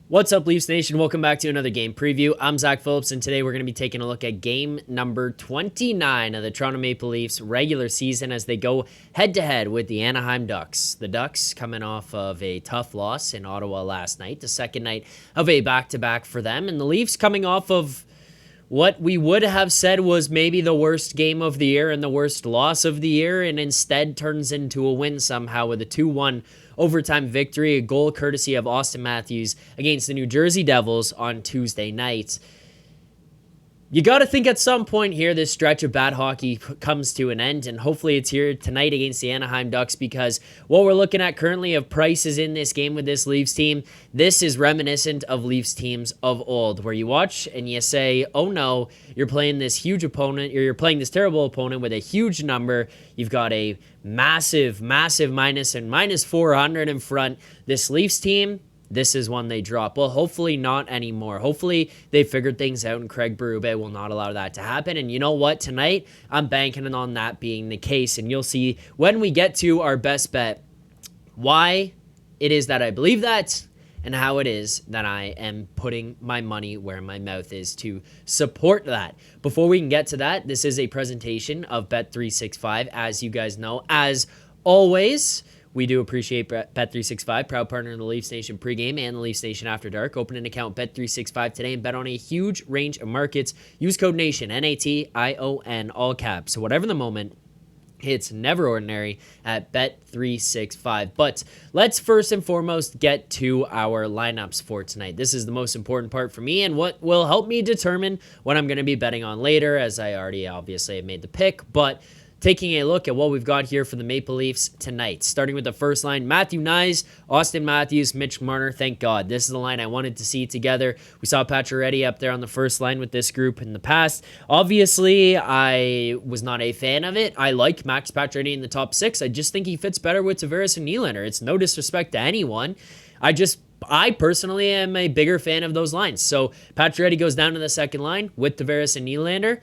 What's up, Leafs Nation? Welcome back to another game preview. I'm Zack Phillips, and today we're going to be taking a look at game number 29 of the Toronto Maple Leafs regular season as they go head-to-head with the Anaheim Ducks. The Ducks coming off of a tough loss in Ottawa last night, the second night of a back-to-back for them, and the Leafs coming off of what we would have said was maybe the worst game of the year and the worst loss of the year, and instead turns into a win somehow with a 2-1 overtime victory, a goal courtesy of Austin Matthews against the New Jersey Devils on Tuesday night. You got to think at some point here this stretch of bad hockey comes to an end, and hopefully it's here tonight against the Anaheim Ducks, because what we're looking at currently of prices in this game with this Leafs team, this is reminiscent of Leafs teams of old, where you watch and you say, oh no, you're playing this huge opponent, or you're playing this terrible opponent with a huge number. You've got a massive minus and minus 400 in front. This Leafs team, this is one they drop. Well, hopefully not anymore. Hopefully they figured things out and Craig Berube will not allow that to happen. And you know what? Tonight, I'm banking on that being the case. And you'll see when we get to our best bet why it is that I believe that and how it is that I am putting my money where my mouth is to support that. Before we can get to that, this is a presentation of Bet365. As you guys know, as always, we do appreciate Bet365, proud partner in the Leafs Nation pregame and the Leafs Nation After Dark. Open an account Bet365 today and bet on a huge range of markets. Use code NATION, N-A-T-I-O-N, all caps. So whatever the moment, it's never ordinary at Bet365. But let's first and foremost get to our lineups for tonight. This is the most important part for me and what will help me determine what I'm going to be betting on later, as I already obviously have made the pick. But taking a look at what we've got here for the Maple Leafs tonight. Starting with the first line, Matthew Knies, Austin Matthews, Mitch Marner. Thank God. This is the line I wanted to see together. We saw Pacioretty up there on the first line with this group in the past. Obviously, I was not a fan of it. I like Max Pacioretty in the top six. I just think he fits better with Tavares and Nylander. It's no disrespect to anyone. I personally am a bigger fan of those lines. So Pacioretty goes down to the second line with Tavares and Nylander.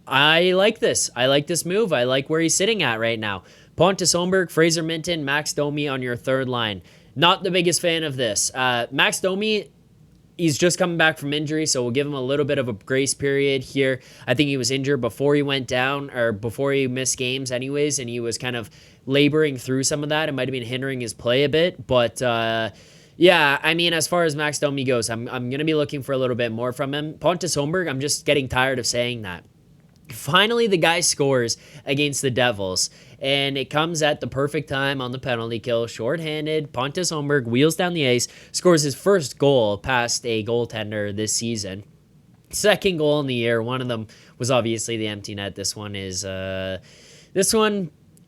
I like this. I like this move. I like where he's sitting at right now. Pontus Holmberg, Fraser Minton, Max Domi on your third line. Not the biggest fan of this. Max Domi, he's just coming back from injury, so we'll give him a little bit of a grace period here. I think he was injured before he went down, or before he missed games anyways, and he was kind of laboring through some of that. It might have been hindering his play a bit, but yeah, I mean, as far as Max Domi goes, I'm going to be looking for a little bit more from him. Pontus Holmberg, I'm just getting tired of saying that. Finally, the guy scores against the Devils, and it comes at the perfect time on the penalty kill. Shorthanded, Pontus Holmberg wheels down the ice, scores his first goal past a goaltender this season. Second goal in the year. One of them was obviously the empty net. This one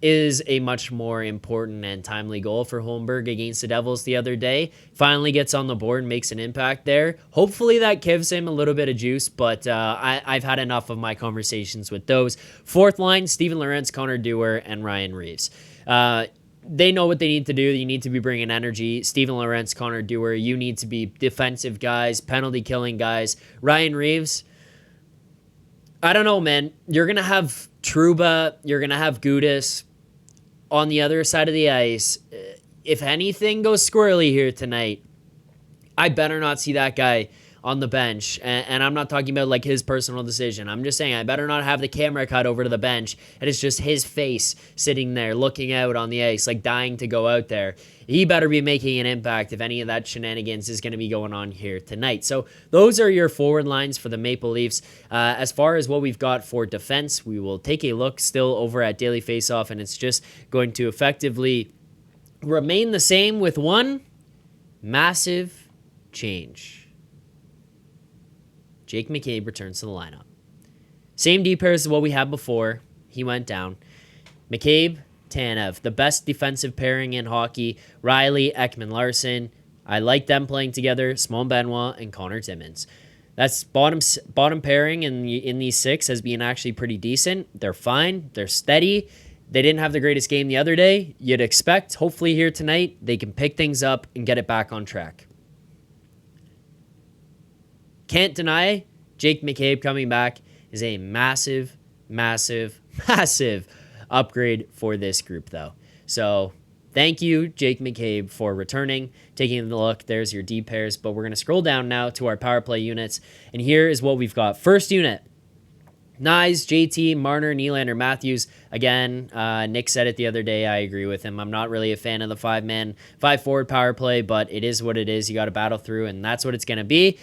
is a much more important and timely goal for Holmberg against the Devils the other day. Finally gets on the board and makes an impact there. Hopefully that gives him a little bit of juice, but I've had enough of my conversations with those. Fourth line, Steven Lorentz, Connor Dewar, and Ryan Reeves. They know what they need to do. You need to be bringing energy. Steven Lorentz, Connor Dewar, you need to be defensive guys, penalty killing guys. Ryan Reeves, I don't know, man. You're going to have Trouba, you're going to have Gudas on the other side of the ice. If anything goes squirrely here tonight, I better not see that guy on the bench. And I'm not talking about like his personal decision. I'm just saying I better not have the camera cut over to the bench and it's just his face sitting there looking out on the ice, like dying to go out there. He better be making an impact if any of that shenanigans is going to be going on here tonight. So those are your forward lines for the Maple Leafs. As far as what we've got for defense, we will take a look still over at Daily Faceoff, and it's just going to effectively remain the same with one massive change. Jake McCabe returns to the lineup. Same D pairs as what we had before. He went down. McCabe, Tanev, the best defensive pairing in hockey. Riley, Ekman Larson. I like them playing together. Simon Benoit and Connor Timmins. That's bottom pairing in these six has been actually pretty decent. They're fine. They're steady. They didn't have the greatest game the other day. You'd expect, hopefully here tonight, they can pick things up and get it back on track. Can't deny Jake McCabe coming back is a massive upgrade for this group, though. So Thank you, Jake McCabe, for returning, taking a look. There's your D pairs, but we're going to scroll down now to our power play units, and here is what we've got. First unit, Nyes, JT, Marner, Nylander, Matthews. Again, Nick said it the other day. I agree with him. I'm not really a fan of the 5-forward power play, but it is what it is. You got to battle through, and that's what it's going to be.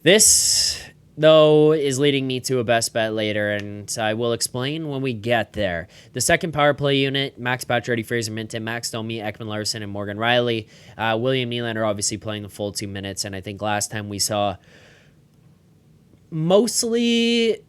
This, though, is leading me to a best bet later, and I will explain when we get there. The second power play unit, Max Pacioretty, Fraser Minton, Max Domi, Ekman Larson, and Morgan Riley. William Nylander obviously playing the full 2 minutes, and I think last time we saw mostly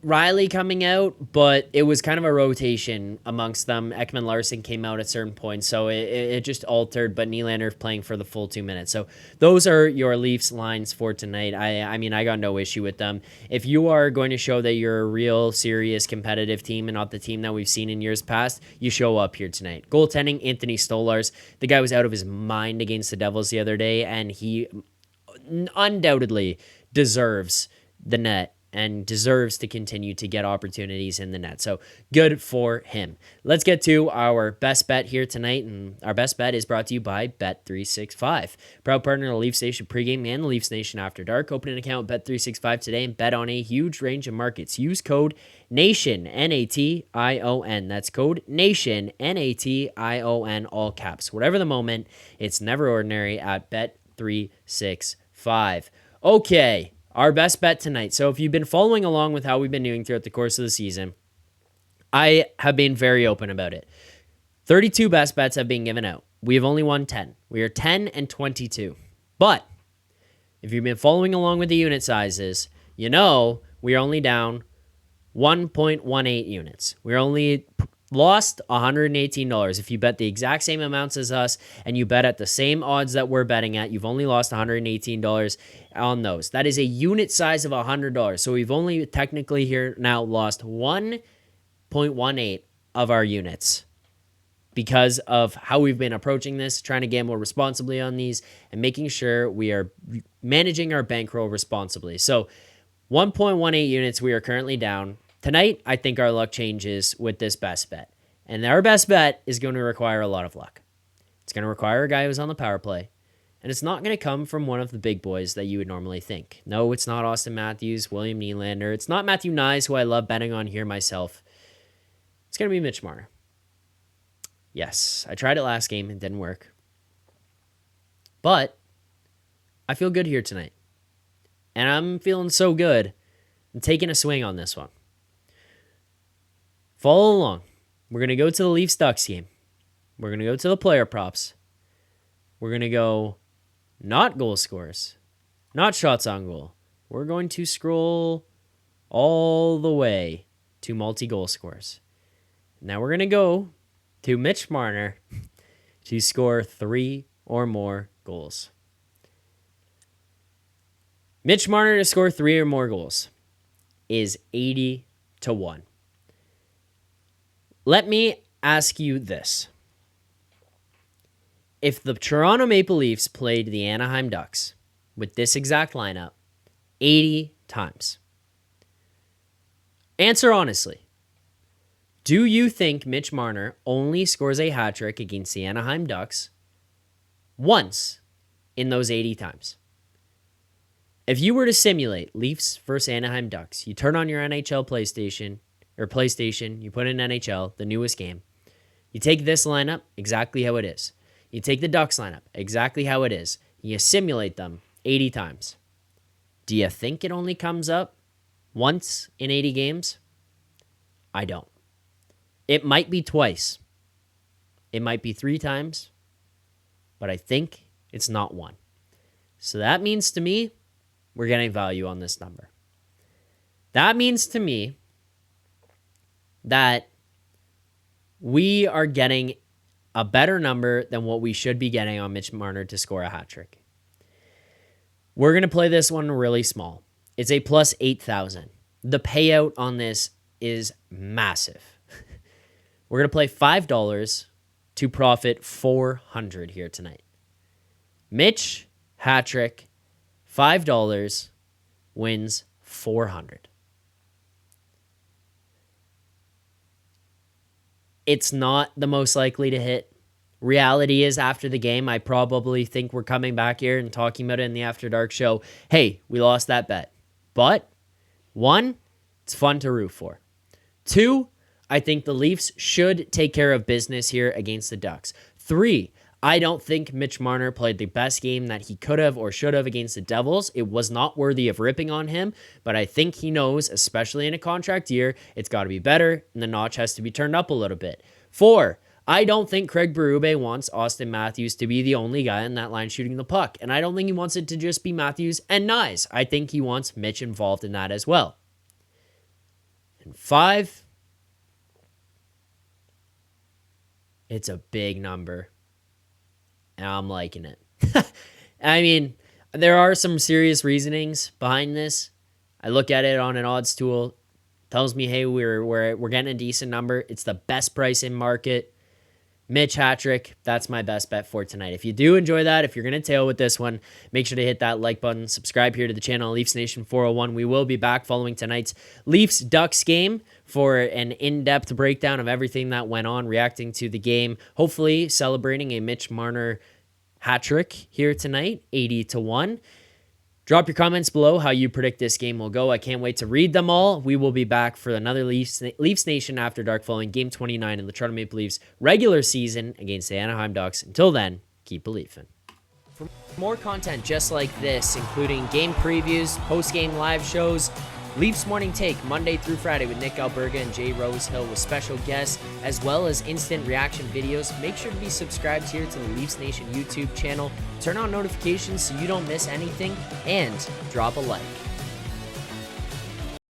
Riley coming out, but it was kind of a rotation amongst them. Ekman Larson came out at certain points, so it just altered, but Nylander playing for the full 2 minutes. So those are your Leafs lines for tonight. I mean, I got no issue with them. If you are going to show that you're a real, serious, competitive team and not the team that we've seen in years past, you show up here tonight. Goaltending, Anthony Stolarz. The guy was out of his mind against the Devils the other day, and he undoubtedly deserves the net and deserves to continue to get opportunities in the net. So good for him. Let's get to our best bet here tonight. And our best bet is brought to you by Bet365. Proud partner of the Leafs Nation pregame and the Leafs Nation After Dark. Open an account at Bet365 today and bet on a huge range of markets. Use code NATION, N-A-T-I-O-N. That's code NATION, N-A-T-I-O-N, all caps. Whatever the moment, it's never ordinary at Bet365. Okay. Our best bet tonight. So if you've been following along with how we've been doing throughout the course of the season, I have been very open about it. 32 best bets have been given out. We have only won 10. We are 10-22. But if you've been following along with the unit sizes, you know we are only down 1.18 units. We're only lost $118. If you bet the exact same amounts as us and you bet at the same odds that we're betting at, you've only lost $118 on those. That is a unit size of $100. So we've only technically here now lost 1.18 of our units because of how we've been approaching this, trying to gamble responsibly on these and making sure we are managing our bankroll responsibly. So 1.18 units we are currently down. Tonight, I think our luck changes with this best bet. And our best bet is going to require a lot of luck. It's going to require a guy who's on the power play. And it's not going to come from one of the big boys that you would normally think. No, it's not Austin Matthews, William Nylander. It's not Matthew Nyes, who I love betting on here myself. It's going to be Mitch Marner. Yes, I tried it last game. It didn't work. But I feel good here tonight. And I'm feeling so good. I'm taking a swing on this one. Follow along. We're going to go to the Leafs Ducks game. We're going to go to the player props. We're going to go not goal scorers, not shots on goal. We're going to scroll all the way to multi-goal scorers. Now we're going to go to Mitch Marner to score 3 or more goals. Mitch Marner to score 3 or more goals is 80-1. Let me ask you this. If the Toronto Maple Leafs played the Anaheim Ducks with this exact lineup 80 times, answer honestly. Do you think Mitch Marner only scores a hat trick against the Anaheim Ducks once in those 80 times? If you were to simulate Leafs versus Anaheim Ducks, you turn on your NHL PlayStation, you put in NHL, the newest game. You take this lineup exactly how it is. You take the Ducks lineup exactly how it is. You simulate them 80 times. Do you think it only comes up once in 80 games? I don't. It might be twice. It might be 3 times. But I think it's not one. So that means to me, we're getting value on this number. That means to me that we are getting a better number than what we should be getting on Mitch Marner to score a hat trick. We're going to play this one really small. It's a plus 8,000. The payout on this is massive. We're going to play $5 to profit 400 here tonight. Mitch, hat trick, $5 wins 400. It's not the most likely to hit. Reality is, after the game, I probably think we're coming back here and talking about it in the After Dark show. Hey, we lost that bet. But 1, it's fun to root for. 2, I think the Leafs should take care of business here against the Ducks. 3, I don't think Mitch Marner played the best game that he could have or should have against the Devils. It was not worthy of ripping on him, but I think he knows, especially in a contract year, it's got to be better and the notch has to be turned up a little bit. 4, I don't think Craig Berube wants Austin Matthews to be the only guy in that line shooting the puck, and I don't think he wants it to just be Matthews and Nyes. I think he wants Mitch involved in that as well. And 5, it's a big number, and I'm liking it. I mean, there are some serious reasonings behind this. I look at it on an odds tool, tells me, hey, we're getting a decent number. It's the best price in market. Mitch hat-trick, that's my best bet for tonight. If you do enjoy that, if you're going to tail with this one, make sure to hit that like button, subscribe here to the channel, Leafs Nation 401. We will be back following tonight's Leafs-Ducks game for an in-depth breakdown of everything that went on, reacting to the game, hopefully celebrating a Mitch Marner hat-trick here tonight, 80-1. Drop your comments below how you predict this game will go. I can't wait to read them all. We will be back for another Leafs Nation After Dark following Game 29 in the Toronto Maple Leafs regular season against the Anaheim Ducks. Until then, keep believing. For more content just like this, including game previews, post-game live shows, Leafs Morning Take Monday through Friday with Nick Alberga and Jay Rosehill with special guests, as well as instant reaction videos. Make sure to be subscribed here to the Leafs Nation YouTube channel. Turn on notifications so you don't miss anything, and drop a like.